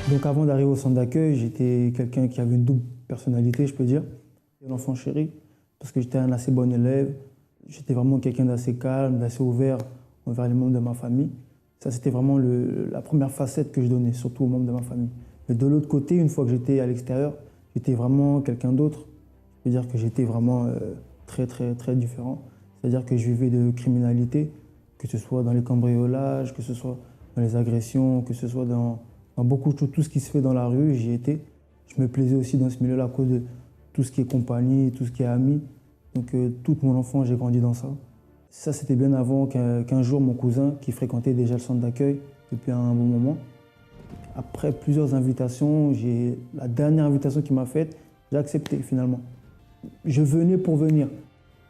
Donc avant d'arriver au centre d'accueil, j'étais quelqu'un qui avait une double personnalité, je peux dire. L'enfant chéri, parce que j'étais un assez bon élève. J'étais vraiment quelqu'un d'assez calme, d'assez ouvert envers les membres de ma famille. Ça, c'était vraiment la première facette que je donnais, surtout aux membres de ma famille. Mais de l'autre côté, une fois que j'étais à l'extérieur, j'étais vraiment quelqu'un d'autre. Je peux dire que j'étais vraiment très différent. C'est-à-dire que je vivais de criminalité, que ce soit dans les cambriolages, que ce soit dans les agressions, que ce soit dans beaucoup de choses, tout ce qui se fait dans la rue, j'y étais. Je me plaisais aussi dans ce milieu-là à cause de tout ce qui est compagnie, tout ce qui est amis. Donc toute mon enfance, j'ai grandi dans ça. Ça, c'était bien avant qu'un jour, mon cousin, qui fréquentait déjà le centre d'accueil depuis un bon moment, après plusieurs invitations, la dernière invitation qu'il m'a faite, j'ai accepté finalement. Je venais pour venir,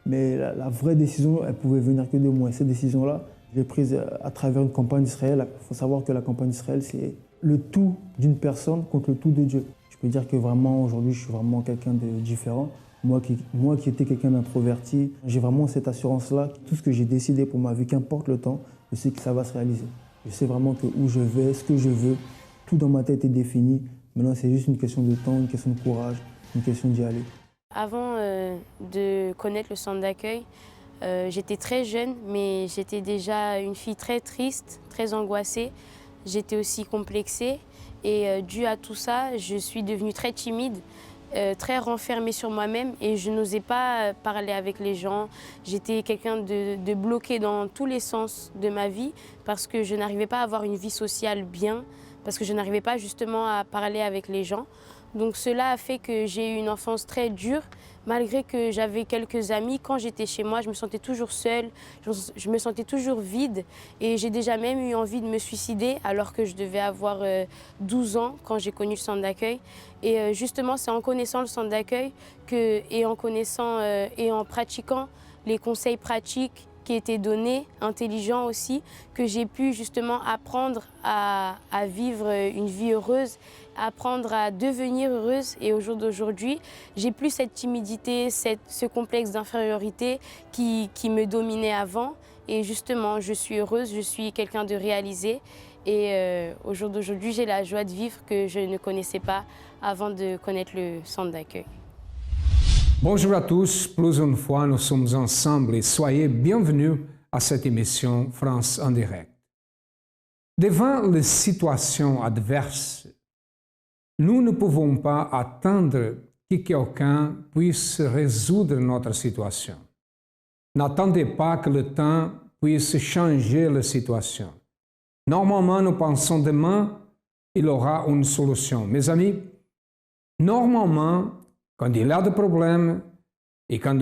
mais la vraie décision, elle pouvait venir que de moi. Et cette décision-là, je l'ai prise à travers une campagne d'Israël. Il faut savoir que la campagne d'Israël, c'est le tout d'une personne contre le tout de Dieu. Je peux dire que vraiment, aujourd'hui, je suis vraiment quelqu'un de différent. Moi qui étais quelqu'un d'introverti, j'ai vraiment cette assurance-là. Tout ce que j'ai décidé pour ma vie, qu'importe le temps, je sais que ça va se réaliser. Je sais vraiment que où je vais, ce que je veux, tout dans ma tête est défini. Maintenant, c'est juste une question de temps, une question de courage, une question d'y aller. Avant de connaître le centre d'accueil, j'étais très jeune, mais j'étais déjà une fille très triste, très angoissée. J'étais aussi complexée et dû à tout ça, je suis devenue très timide, très renfermée sur moi-même et je n'osais pas parler avec les gens. J'étais quelqu'un de bloqué dans tous les sens de ma vie parce que je n'arrivais pas à avoir une vie sociale bien, parce que je n'arrivais pas justement à parler avec les gens. Donc cela a fait que j'ai eu une enfance très dure, malgré que j'avais quelques amis. Quand j'étais chez moi, je me sentais toujours seule, je me sentais toujours vide et j'ai déjà même eu envie de me suicider alors que je devais avoir 12 ans quand j'ai connu le centre d'accueil. Et justement, c'est en connaissant le centre d'accueil et en connaissant et en pratiquant les conseils pratiques qui étaient donnés, intelligents aussi, que j'ai pu justement apprendre à vivre une vie heureuse, apprendre à devenir heureuse. Et au jour d'aujourd'hui, j'ai plus cette timidité, ce complexe d'infériorité qui me dominait avant. Et justement, je suis heureuse, je suis quelqu'un de réalisé. Et au jour d'aujourd'hui, j'ai la joie de vivre que je ne connaissais pas avant de connaître le centre d'accueil. Bonjour à tous, plus une fois nous sommes ensemble et soyez bienvenus à cette émission France en direct. Devant les situations adverses, nous ne pouvons pas attendre que quelqu'un puisse résoudre notre situation. N'attendez pas que le temps puisse changer la situation. Normalement, nous pensons demain, il y aura une solution. Mes amis, normalement, quand il y a des problèmes et quand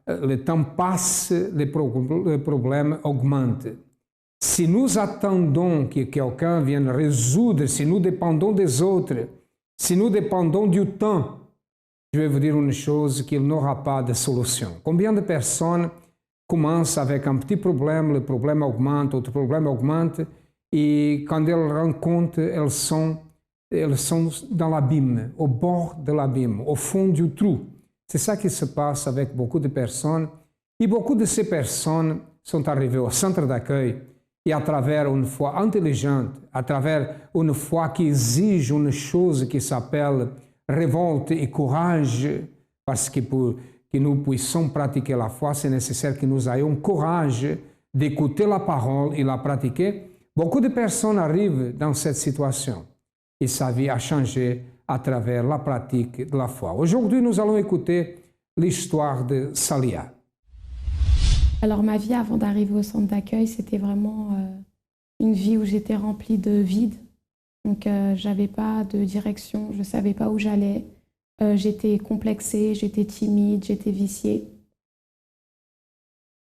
le temps passe, les problèmes augmentent. Si nous attendons que quelqu'un vienne résoudre, si nous dépendons des autres, si nous dépendons du temps, je vais vous dire une chose, qu'il n'y aura pas de solution. Combien de personnes commencent avec un petit problème, le problème augmente, autre problème augmente, et quand elles rendent compte, elles sont dans l'abîme, au bord de l'abîme, au fond du trou. C'est ça qui se passe avec beaucoup de personnes. Et beaucoup de ces personnes sont arrivées au centre d'accueil et à travers une foi intelligente, à travers une foi qui exige une chose qui s'appelle révolte et courage, parce que pour que nous puissions pratiquer la foi, c'est nécessaire que nous ayons courage d'écouter la parole et la pratiquer. Beaucoup de personnes arrivent dans cette situation. Et sa vie a changé à travers la pratique de la foi. Aujourd'hui, nous allons écouter l'histoire de Salia. Alors ma vie avant d'arriver au centre d'accueil, c'était vraiment une vie où j'étais remplie de vide. Donc j'avais pas de direction, je savais pas où j'allais. J'étais complexée, j'étais timide, j'étais viciée.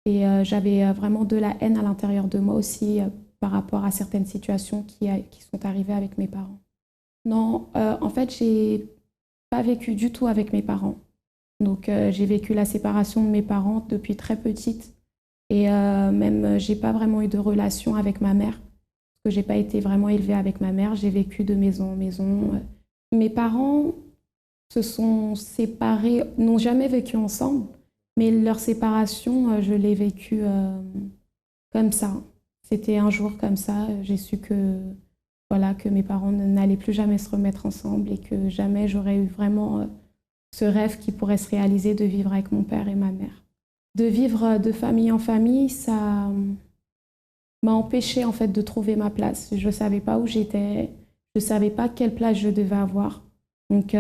Et j'avais vraiment de la haine à l'intérieur de moi aussi par rapport à certaines situations qui sont arrivées avec mes parents. Non, en fait, j'ai pas vécu du tout avec mes parents. Donc, j'ai vécu la séparation de mes parents depuis très petite. Et même, j'ai pas vraiment eu de relation avec ma mère. Parce que j'ai pas été vraiment élevée avec ma mère. J'ai vécu de maison en maison. Mes parents se sont séparés, n'ont jamais vécu ensemble. Mais leur séparation, je l'ai vécue comme ça. C'était un jour comme ça. J'ai su que voilà, que mes parents n'allaient plus jamais se remettre ensemble et que jamais j'aurais eu vraiment ce rêve qui pourrait se réaliser de vivre avec mon père et ma mère. De vivre de famille en famille, ça m'a empêchée en fait de trouver ma place. Je ne savais pas où j'étais, je ne savais pas quelle place je devais avoir. Donc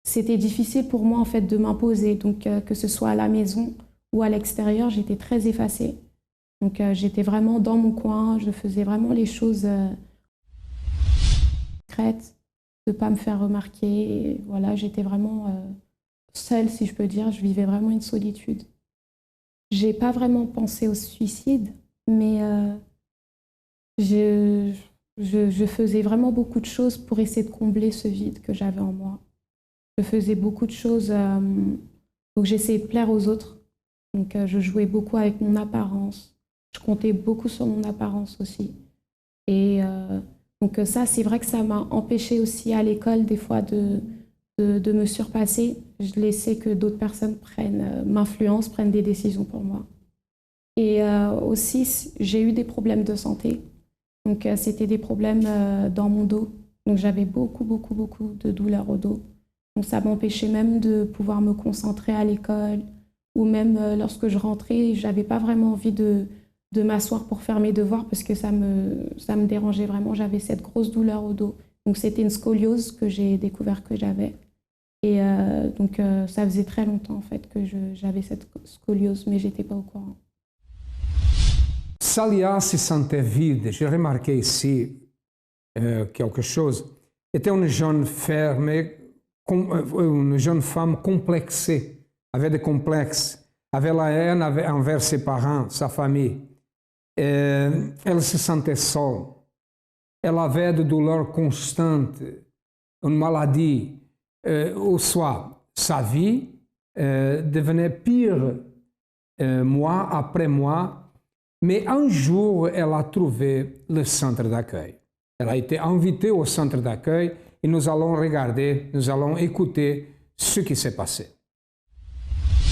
c'était difficile pour moi en fait de m'imposer. Donc que ce soit à la maison ou à l'extérieur, j'étais très effacée. Donc j'étais vraiment dans mon coin, je faisais vraiment les choses discrètes, de ne pas me faire remarquer. Et voilà, j'étais vraiment seule, si je peux dire. Je vivais vraiment une solitude. J'ai pas vraiment pensé au suicide, mais je faisais vraiment beaucoup de choses pour essayer de combler ce vide que j'avais en moi. Je faisais beaucoup de choses, donc j'essayais de plaire aux autres. Donc je jouais beaucoup avec mon apparence. Je comptais beaucoup sur mon apparence aussi. Et donc ça, c'est vrai que ça m'a empêchée aussi à l'école des fois de me surpasser. Je laissais que d'autres personnes m'influencent, prennent des décisions pour moi. Et aussi, j'ai eu des problèmes de santé. Donc c'était des problèmes dans mon dos. Donc j'avais beaucoup de douleurs au dos. Donc ça m'empêchait même de pouvoir me concentrer à l'école. Ou même lorsque je rentrais, je n'avais pas vraiment envie de m'asseoir pour faire mes devoirs parce que ça me dérangeait vraiment. J'avais cette grosse douleur au dos. Donc c'était une scoliose que j'ai découvert que j'avais. Et donc ça faisait très longtemps en fait que j'avais cette scoliose, mais je n'étais pas au courant. Salia se sentait vide. J'ai remarqué ici quelque chose. Était une jeune une jeune femme complexée, avait des complexes, avait la haine envers ses parents, sa famille. Elle se sentait seule. Elle avait des douleurs constantes, une maladie. Ou soit sa vie devenait pire mois après mois, mais un jour elle a trouvé le centre d'accueil. Elle a été invitée au centre d'accueil et nous allons regarder, nous allons écouter ce qui s'est passé.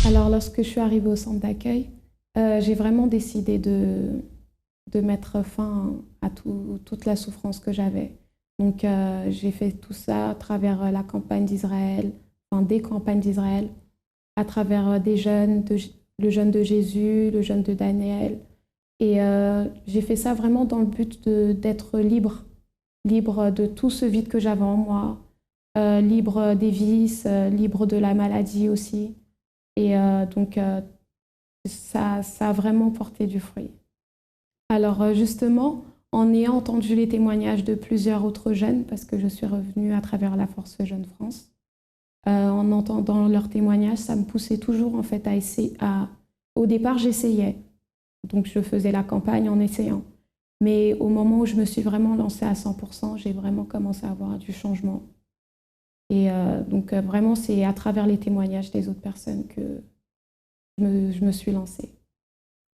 Alors lorsque je suis arrivée au centre d'accueil, j'ai vraiment décidé de mettre fin à toute la souffrance que j'avais. Donc j'ai fait tout ça à travers la campagne d'Israël, enfin des campagnes d'Israël, à travers des jeunes, le jeûne de Jésus, le jeûne de Daniel. Et j'ai fait ça vraiment dans le but d'être libre de tout ce vide que j'avais en moi, libre des vices, libre de la maladie aussi. Et donc ça a vraiment porté du fruit. Alors justement, en ayant entendu les témoignages de plusieurs autres jeunes, parce que je suis revenue à travers la Force Jeune France, en entendant leurs témoignages, ça me poussait toujours en fait à essayer. Au départ, j'essayais, donc je faisais la campagne en essayant. Mais au moment où je me suis vraiment lancée à 100%, j'ai vraiment commencé à avoir du changement. Et donc vraiment, c'est à travers les témoignages des autres personnes que je me suis lancée.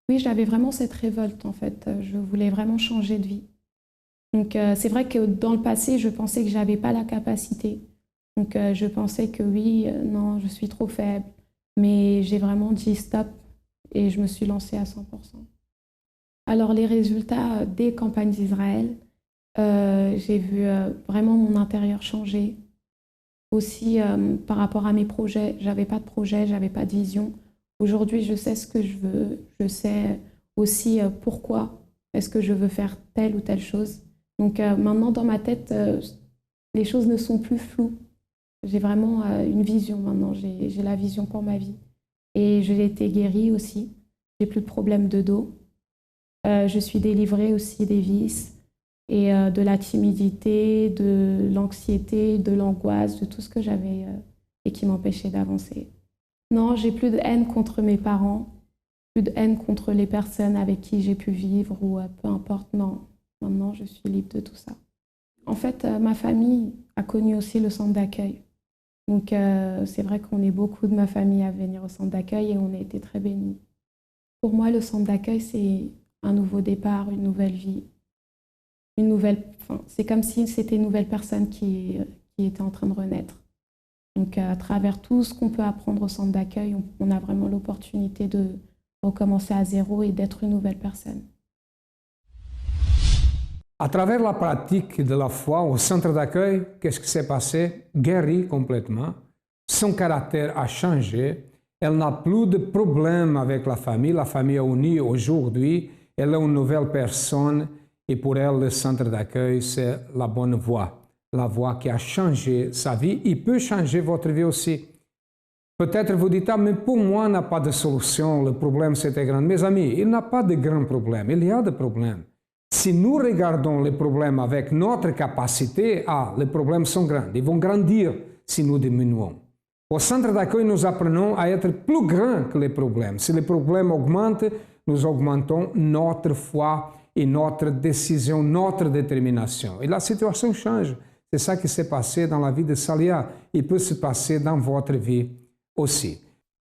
Oui, j'avais vraiment cette révolte en fait. Je voulais vraiment changer de vie. Donc c'est vrai que dans le passé, je pensais que j'avais pas la capacité. Donc je pensais que oui, non, je suis trop faible. Mais j'ai vraiment dit stop et je me suis lancée à 100%. Alors les résultats des campagnes d'Israël, j'ai vu vraiment mon intérieur changer. Aussi par rapport à mes projets, j'avais pas de projet, j'avais pas de vision. Aujourd'hui, je sais ce que je veux, je sais aussi pourquoi est-ce que je veux faire telle ou telle chose. Donc maintenant, dans ma tête, les choses ne sont plus floues. J'ai vraiment une vision maintenant, j'ai la vision pour ma vie. Et j'ai été guérie aussi, j'ai plus de problèmes de dos. Je suis délivrée aussi des vices et de la timidité, de l'anxiété, de l'angoisse, de tout ce que j'avais et qui m'empêchait d'avancer. Non, j'ai plus de haine contre mes parents, plus de haine contre les personnes avec qui j'ai pu vivre ou peu importe. Non, maintenant je suis libre de tout ça. En fait, ma famille a connu aussi le centre d'accueil. Donc c'est vrai qu'on est beaucoup de ma famille à venir au centre d'accueil et on a été très bénis. Pour moi, le centre d'accueil, c'est un nouveau départ, une nouvelle vie. C'est comme si c'était une nouvelle personne qui était en train de renaître. Donc à travers tout ce qu'on peut apprendre au centre d'accueil, on a vraiment l'opportunité de recommencer à zéro et d'être une nouvelle personne. À travers la pratique de la foi au centre d'accueil, qu'est-ce qui s'est passé? Guérie complètement. Son caractère a changé. Elle n'a plus de problème avec la famille. La famille est unie aujourd'hui. Elle est une nouvelle personne. Et pour elle, le centre d'accueil, c'est la bonne voie. La voie qui a changé sa vie. Il peut changer votre vie aussi. Peut-être vous dites, ah, mais pour moi, il n'y a pas de solution. Le problème, c'était grand. Mes amis, il n'y a pas de grands problèmes. Il y a des problèmes. Si nous regardons les problèmes avec notre capacité, les problèmes sont grands. Ils vont grandir si nous diminuons. Au centre d'accueil, nous apprenons à être plus grands que les problèmes. Si les problèmes augmentent, nous augmentons notre foi et notre décision, notre détermination. Et la situation change. C'est ça qui s'est passé dans la vie de Salia. Il peut se passer dans votre vie aussi.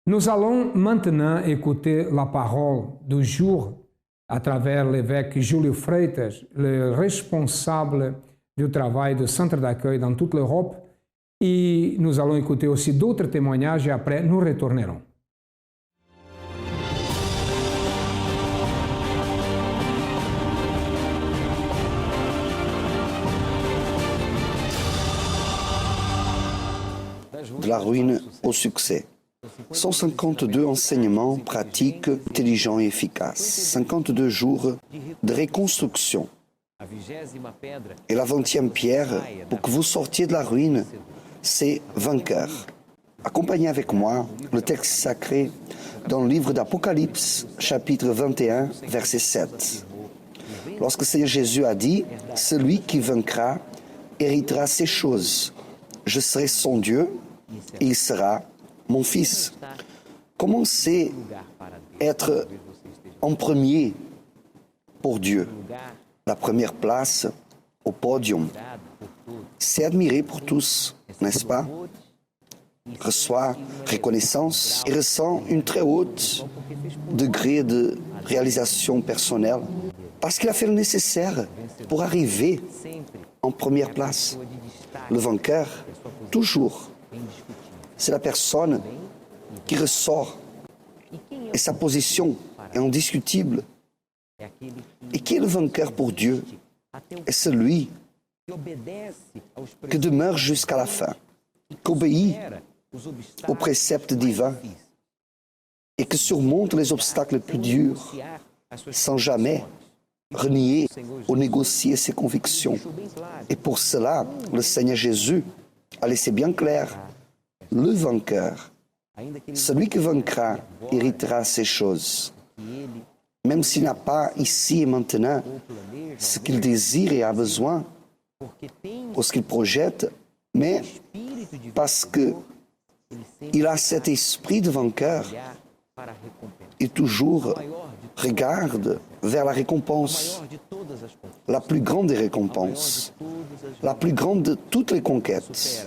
Nous allons maintenant écouter la parole du jour à travers l'évêque Júlio Freitas, le responsable du travail du centre d'accueil dans toute l'Europe. Et nous allons écouter aussi d'autres témoignages et après nous retournerons. De la ruine au succès. 152 enseignements pratiques, intelligents et efficaces. 52 jours de reconstruction. Et la 20e pierre, pour que vous sortiez de la ruine, c'est vainqueur. Accompagnez avec moi le texte sacré dans le livre d'Apocalypse, chapitre 21, verset 7. Lorsque le Seigneur Jésus a dit, « Celui qui vaincra héritera ces choses. Je serai son Dieu et il sera mon fils. » Comment c'est être en premier pour Dieu? La première place au podium. C'est admiré pour tous, n'est-ce pas? Reçoit reconnaissance et ressent une très haute degré de réalisation personnelle parce qu'il a fait le nécessaire pour arriver en première place. Le vainqueur, toujours, c'est la personne qui ressort et sa position est indiscutible. Et qui est le vainqueur pour Dieu? Est celui qui demeure jusqu'à la fin, qui obéit aux préceptes divins et qui surmonte les obstacles les plus durs sans jamais renier ou négocier ses convictions. Et pour cela, le Seigneur Jésus a laissé bien clair, le vainqueur, celui qui vaincra, héritera ces choses. Même s'il n'a pas ici et maintenant ce qu'il désire et a besoin, ou ce qu'il projette, mais parce qu'il a cet esprit de vainqueur, il toujours regarde vers la récompense, la plus grande des récompenses, la plus grande de toutes les conquêtes,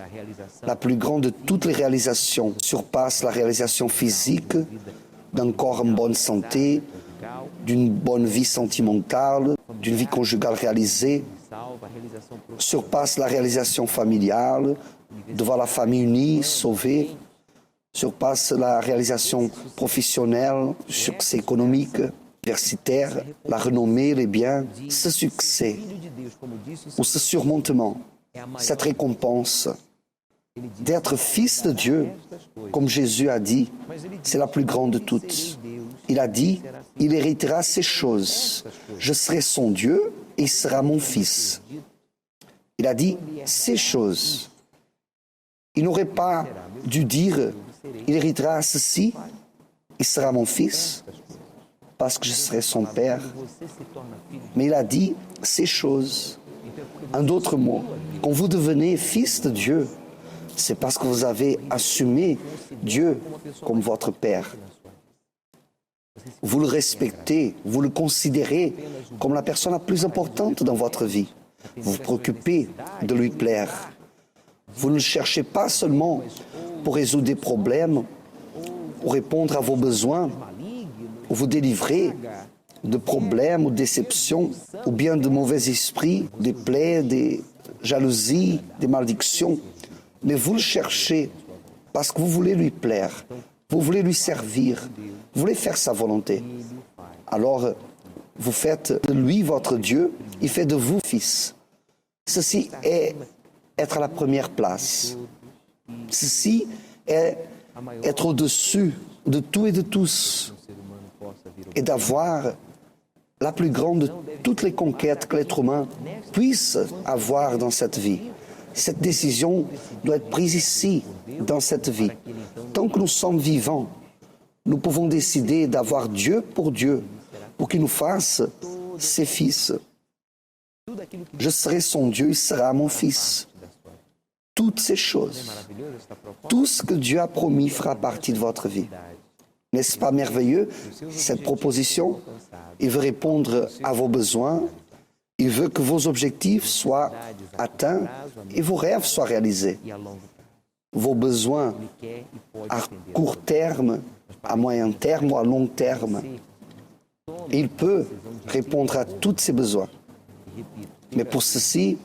la plus grande de toutes les réalisations, surpasse la réalisation physique d'un corps en bonne santé, d'une bonne vie sentimentale, d'une vie conjugale réalisée, surpasse la réalisation familiale, de voir la famille unie, sauvée, surpasse la réalisation professionnelle, le succès économique, universitaire, la renommée, les biens. Ce succès ou ce surmontement, cette récompense d'être fils de Dieu, comme Jésus a dit, c'est la plus grande de toutes. Il a dit, il héritera ces choses. Je serai son Dieu et il sera mon fils. Il a dit ces choses. Il n'aurait pas dû dire, il héritera ceci, il sera mon fils, parce que je serai son père. Mais il a dit ces choses. En d'autres mots, quand vous devenez fils de Dieu, c'est parce que vous avez assumé Dieu comme votre père. Vous le respectez, vous le considérez comme la personne la plus importante dans votre vie. Vous vous préoccupez de lui plaire. Vous ne le cherchez pas seulement pour résoudre des problèmes, ou répondre à vos besoins, ou vous délivrer de problèmes ou de déceptions, ou bien de mauvais esprits, des plaies, des jalousies, des malédictions. Mais vous le cherchez parce que vous voulez lui plaire, vous voulez lui servir, vous voulez faire sa volonté. Alors, vous faites de lui votre Dieu Il fait de vous fils. Ceci est être à la première place. Ceci est être au-dessus de tout et de tous et d'avoir la plus grande de toutes les conquêtes que l'être humain puisse avoir dans cette vie. Cette décision doit être prise ici, dans cette vie. Tant que nous sommes vivants, nous pouvons décider d'avoir Dieu, pour qu'il nous fasse ses fils. Je serai son Dieu, il sera mon fils. Toutes ces choses, tout ce que Dieu a promis fera partie de votre vie. N'est-ce pas merveilleux, cette proposition? Il veut répondre à vos besoins, il veut que vos objectifs soient atteints et vos rêves soient réalisés. Vos besoins à court terme, à moyen terme ou à long terme. Il peut répondre à tous ces besoins. Mais pour ceci,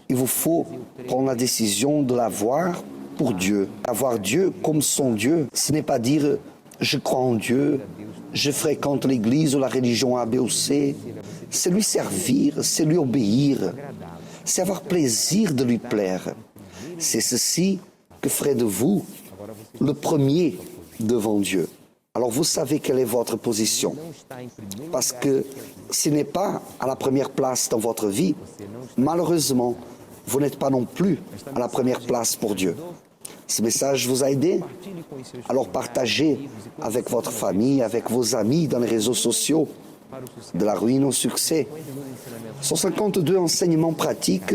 il vous faut prendre la décision de l'avoir pour Dieu. Avoir Dieu comme son Dieu, ce n'est pas dire « je crois en Dieu, je fréquente l'église ou la religion A, B ou C ». C'est lui servir, c'est lui obéir, c'est avoir plaisir de lui plaire. C'est ceci que ferait de vous le premier devant Dieu. Alors vous savez quelle est votre position. Parce que s'il n'est pas à la première place dans votre vie, malheureusement, vous n'êtes pas non plus à la première place pour Dieu. Ce message vous a aidé? Alors partagez avec votre famille, avec vos amis dans les réseaux sociaux. De la ruine au succès. 152 enseignements pratiques,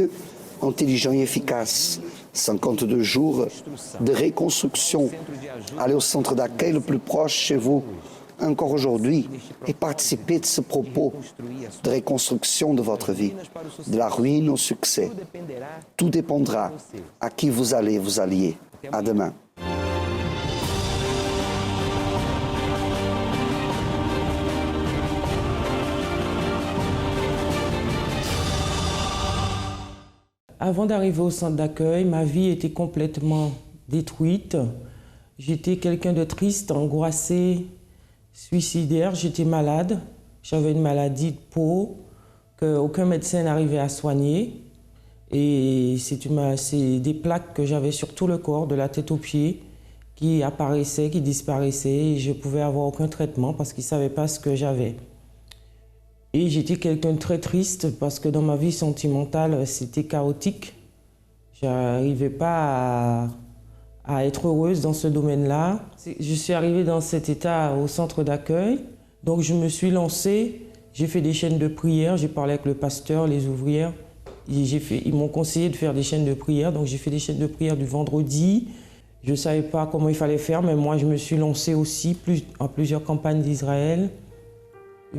intelligents et efficaces. 52 jours de reconstruction. Allez au centre d'accueil le plus proche chez vous, encore aujourd'hui, et participez de ce propos de reconstruction de votre vie. De la ruine au succès. Tout dépendra à qui vous allez vous allier. À demain. Avant d'arriver au centre d'accueil, ma vie était complètement détruite. J'étais quelqu'un de triste, angoissé, suicidaire. J'étais malade. J'avais une maladie de peau qu'aucun médecin n'arrivait à soigner. Et c'est des plaques que j'avais sur tout le corps, de la tête aux pieds, qui apparaissaient, qui disparaissaient. Et je ne pouvais avoir aucun traitement parce qu'ils ne savaient pas ce que j'avais. Et j'étais quelqu'un de très triste parce que dans ma vie sentimentale, c'était chaotique. Je n'arrivais pas à être heureuse dans ce domaine-là. Je suis arrivée dans cet état au centre d'accueil. Donc je me suis lancée, j'ai fait des chaînes de prière, j'ai parlé avec le pasteur, les ouvrières. Ils m'ont conseillé de faire des chaînes de prière, donc j'ai fait des chaînes de prière du vendredi. Je ne savais pas comment il fallait faire, mais moi je me suis lancée aussi en plusieurs campagnes d'Israël.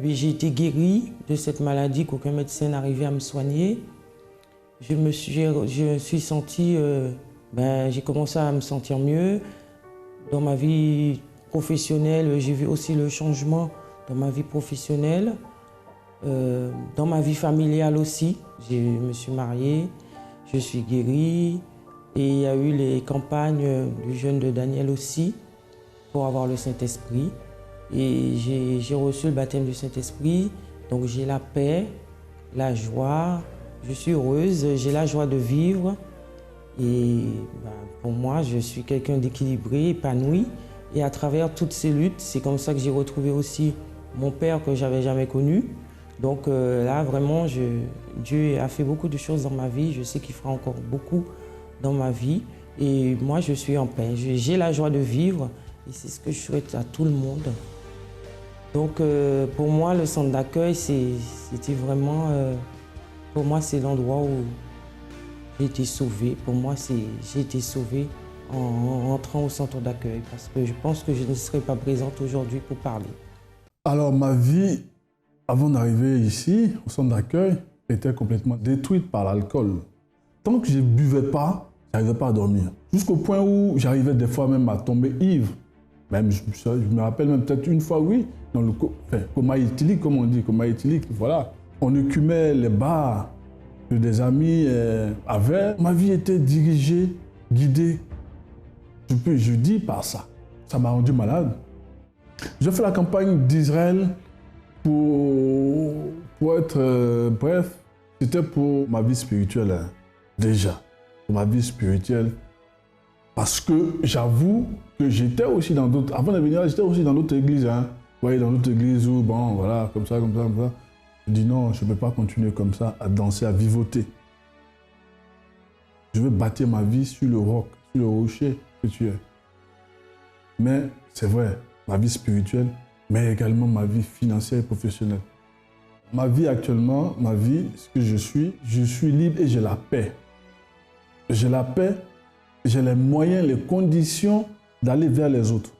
J'ai été guérie de cette maladie qu'aucun médecin n'arrivait à me soigner. Je me suis sentie, j'ai commencé à me sentir mieux. Dans ma vie professionnelle, j'ai vu aussi le changement dans ma vie professionnelle. Dans ma vie familiale aussi, je me suis mariée, je suis guérie. Et il y a eu les campagnes du jeûne de Daniel aussi pour avoir le Saint-Esprit. Et j'ai reçu le baptême du Saint-Esprit, donc j'ai la paix, la joie, je suis heureuse, j'ai la joie de vivre. Et pour moi, je suis quelqu'un d'équilibré, épanoui. Et à travers toutes ces luttes, c'est comme ça que j'ai retrouvé aussi mon père que je n'avais jamais connu. Donc là, vraiment, Dieu a fait beaucoup de choses dans ma vie. Je sais qu'il fera encore beaucoup dans ma vie. Et moi, je suis en paix. J'ai la joie de vivre et c'est ce que je souhaite à tout le monde. Donc pour moi, le centre d'accueil, c'était vraiment, pour moi, c'est l'endroit où j'ai été sauvée. Pour moi, j'ai été sauvée en entrant au centre d'accueil parce que je pense que je ne serais pas présente aujourd'hui pour parler. Alors ma vie, avant d'arriver ici, au centre d'accueil, était complètement détruite par l'alcool. Tant que je ne buvais pas, je n'arrivais pas à dormir. Jusqu'au point où j'arrivais des fois même à tomber ivre. Même, je me rappelle même peut-être une fois, oui, dans le coma éthylique, comme on dit, coma éthylique, voilà. On écumait les bars que des amis avaient. Ma vie était dirigée, guidée, je dis par ça. Ça m'a rendu malade. J'ai fait la campagne d'Israël pour être, bref, C'était pour ma vie spirituelle, hein, déjà. Pour ma vie spirituelle. Parce que j'avoue que j'étais aussi dans d'autres... Avant de venir là, j'étais aussi dans d'autres églises. Hein. Vous voyez, dans d'autres églises où, bon, voilà, comme ça, comme ça, comme ça. Je dis non, je ne peux pas continuer comme ça, à danser, à vivoter. Je veux bâtir ma vie sur le roc, sur le rocher que tu es. Mais c'est vrai, ma vie spirituelle, mais également ma vie financière et professionnelle. Ma vie actuellement, ma vie, ce que je suis libre et j'ai la paix. J'ai la paix, j'ai les moyens, les conditions d'aller vers les autres.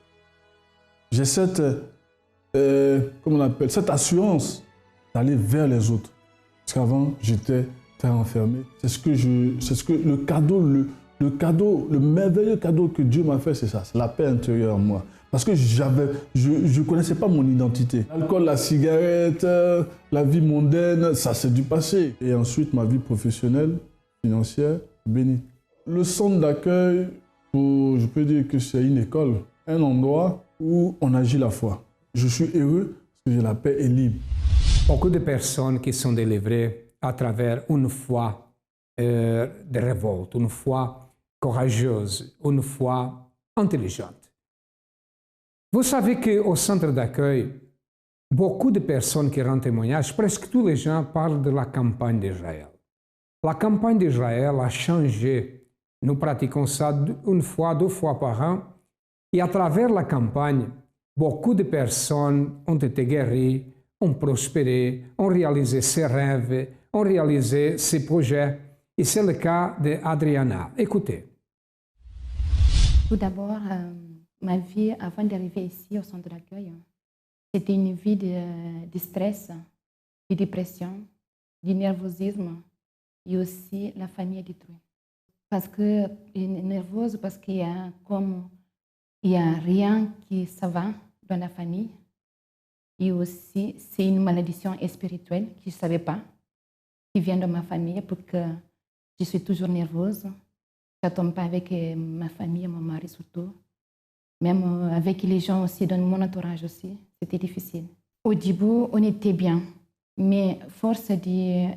J'ai cette, comment on appelle, cette assurance d'aller vers les autres. Parce qu'avant, j'étais très enfermé. Le cadeau, le merveilleux cadeau que Dieu m'a fait, c'est ça, c'est la paix intérieure en moi. Parce que je ne connaissais pas mon identité. L'alcool, la cigarette, la vie mondaine, ça c'est du passé. Et ensuite, ma vie professionnelle, financière, bénie. Le centre d'accueil, je peux dire que c'est une école, un endroit où on agit la foi. Je suis heureux parce que j'ai la paix et libre. Beaucoup de personnes qui sont délivrées à travers une foi de révolte, une foi courageuse, une foi intelligente. Vous savez qu'au centre d'accueil, beaucoup de personnes qui rendent témoignage, presque tous les gens parlent de la campagne d'Israël. La campagne d'Israël a changé. Nous pratiquons ça une fois, 2 fois par an. Et à travers la campagne, beaucoup de personnes ont été guéries, ont prospéré, ont réalisé ses rêves, ont réalisé ses projets. Et c'est le cas d'Adriana. Écoutez. Tout d'abord, ma vie avant d'arriver ici au centre d'accueil, c'était une vie de stress, de dépression, de nervosisme et aussi la famille est détruite. Parce que nerveuse parce qu'il y a rien qui ça va dans la famille et aussi c'est une malédiction spirituelle que je ne savais pas qui vient de ma famille pour que je suis toujours nerveuse. Je ne tombe pas avec ma famille, mon mari surtout. Même avec les gens aussi, dans mon entourage aussi, c'était difficile. Au début, on était bien, mais force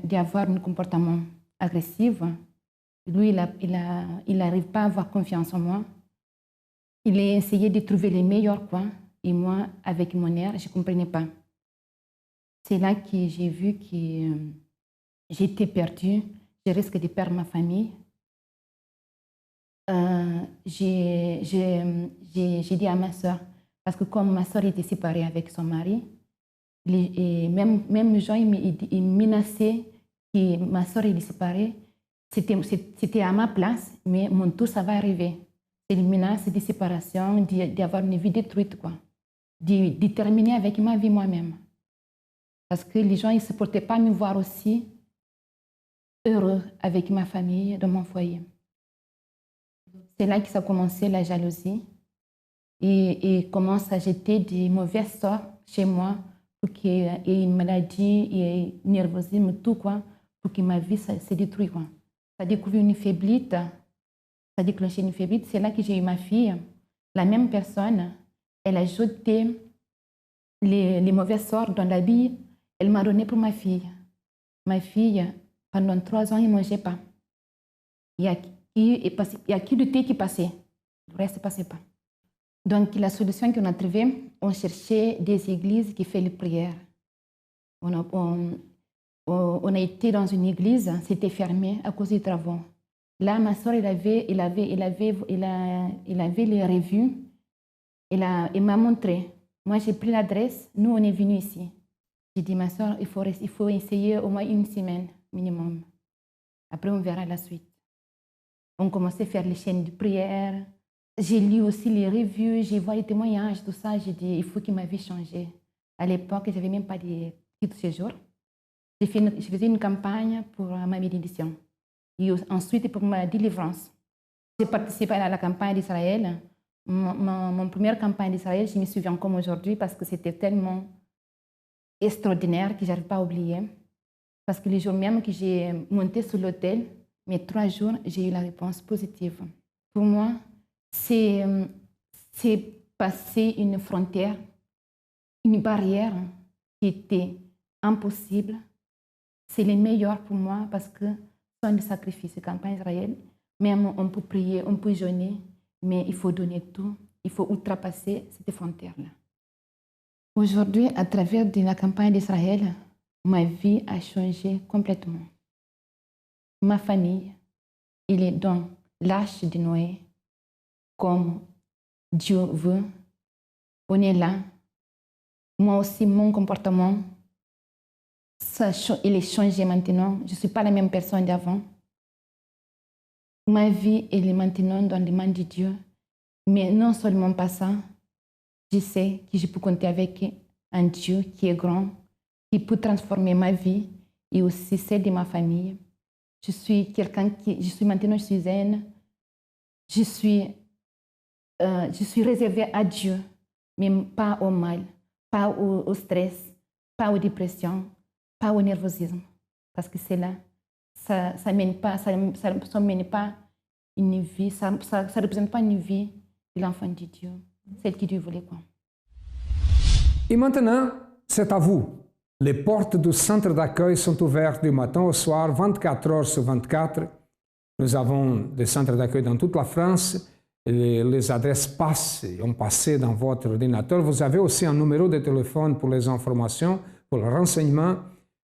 d'avoir un comportement agressif, lui, il n'arrive pas à avoir confiance en moi. Il a essayé de trouver les meilleurs coins, et moi, avec mon air, je ne comprenais pas. C'est là que j'ai vu que j'étais perdue, je risque de perdre ma famille. J'ai dit à ma soeur, parce que comme ma soeur était séparée avec son mari, et même les gens ils menaçaient que ma soeur est séparée, c'était à ma place, mais mon tour ça va arriver. C'est une menace de séparation, d'avoir une vie détruite, quoi. De terminer avec ma vie moi-même. Parce que les gens ils ne supportaient pas me voir aussi heureux avec ma famille, dans mon foyer. C'est là que ça a commencé la jalousie et commence à jeter des mauvais sorts chez moi pour qu'il y ait une maladie et un nervosisme, tout quoi, pour que ma vie se détruise. Ça a découvert une faiblesse, ça a déclenché une faiblesse. C'est là que j'ai eu ma fille. La même personne, elle a jeté les mauvais sorts dans la vie. Elle m'a donné pour ma fille. Ma fille, pendant 3 ans, elle ne mangeait pas. Il y a que du thé qui passait. Le reste ne passait pas. Donc, la solution qu'on a trouvée, on cherchait des églises qui font les prières. On a été dans une église, c'était fermé à cause des travaux. Là, ma soeur, elle avait les revues. Elle m'a montré. Moi, j'ai pris l'adresse. Nous, on est venus ici. J'ai dit, ma soeur, il faut essayer au moins 1 semaine minimum. Après, on verra la suite. On commençait à faire les chaînes de prière. J'ai lu aussi les revues, j'ai vu les témoignages, tout ça. J'ai dit, il faut que ma vie change. À l'époque, je n'avais même pas de titre de séjour. Je faisais une campagne pour ma bénédiction. Et ensuite, pour ma délivrance. J'ai participé à la campagne d'Israël. Mon première campagne d'Israël, je me souviens comme aujourd'hui parce que c'était tellement extraordinaire que je n'arrive pas à oublier. Parce que le jour même que j'ai monté sur l'hôtel, mais 3 jours, j'ai eu la réponse positive. Pour moi, c'est passer une frontière, une barrière qui était impossible. c'est les meilleurs pour moi parce que sans le sacrifice, quand pas Israël, même on peut prier, on peut jeûner, mais il faut donner tout, il faut outrepasser cette frontière-là. Aujourd'hui, à travers de la campagne d'Israël, ma vie a changé complètement. Ma famille, il est dans l'arche de Noé, comme Dieu veut. On est là. Moi aussi, mon comportement, il est changé maintenant. Je ne suis pas la même personne d'avant. Ma vie, elle est maintenant dans les mains de Dieu. Mais non seulement pas ça, je sais que je peux compter avec un Dieu qui est grand, qui peut transformer ma vie et aussi celle de ma famille. Je suis maintenant, je suis zen. Je suis réservée à Dieu, mais pas au mal, pas au stress, pas aux dépressions, pas au nervosisme. Parce que c'est là, ça mène pas une vie, ça représente pas une vie de l'enfant de Dieu, celle que Dieu voulait, quoi. Et maintenant, c'est à vous. Les portes du centre d'accueil sont ouvertes du matin au soir, 24 heures sur 24. Nous avons des centres d'accueil dans toute la France. Les adresses passent et ont passé dans votre ordinateur. Vous avez aussi un numéro de téléphone pour les informations, pour le renseignement.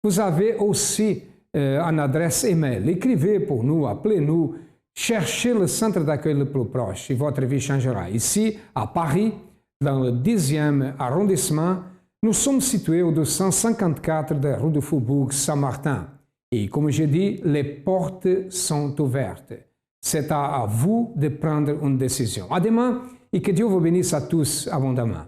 Vous avez aussi une adresse email. Écrivez pour nous, appelez-nous, cherchez le centre d'accueil le plus proche et votre vie changera. Ici, à Paris, dans le 10e arrondissement, nous sommes situés au 254 de la rue du Faubourg Saint-Martin. Et comme je dis, les portes sont ouvertes. C'est à vous de prendre une décision. À demain et que Dieu vous bénisse à tous abondamment.